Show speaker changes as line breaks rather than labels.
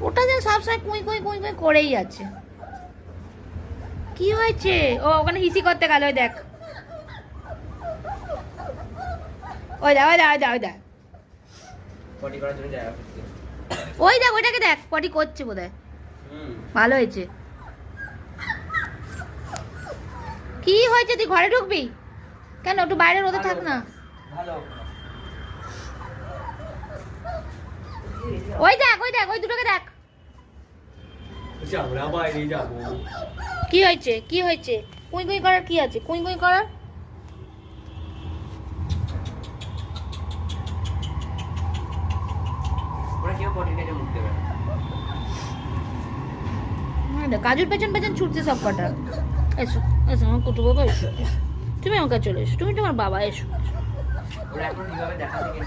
ওটা যেন সবসময় কুই কুই কুই কুই করেই আছে। কি হয়েছে? ও ওখানে হিসি করতে গেল, ওই দেখ, ওই দেখ, ওই দেখ, ওই দেখ, ওই দেখ,
পটি করার জন্য জায়গা করতে।
ওই দেখ, ওইটাকে দেখ, পটি করছে বোধহয়। ভালো হয়েছে। কি হয়েছে? তুই ঘরে ঢুকবি কেন? একটু বাইরে রোদে থাক না।
ভালো।
ওই দেখ, ওই দেখ, ওই দুটোকে দেখ।
আমরা বাইরে যাবো।
কি হয়েছে? কি হয়েছে? কুই কুই করার কি আছে? কুই কুই করার
ওরা কেউ পটির কাছে মুখ দেবে না।
কাজুর পেছন পেছন ছুটছে সব কটা। এসো এসো আমার কুটু বাবা, এসো এসো। তুমি আমার কাছে চলে এসো, তুমি তোমার বাবা, এসো।
ওরা এখন কিভাবে দেখা থেকে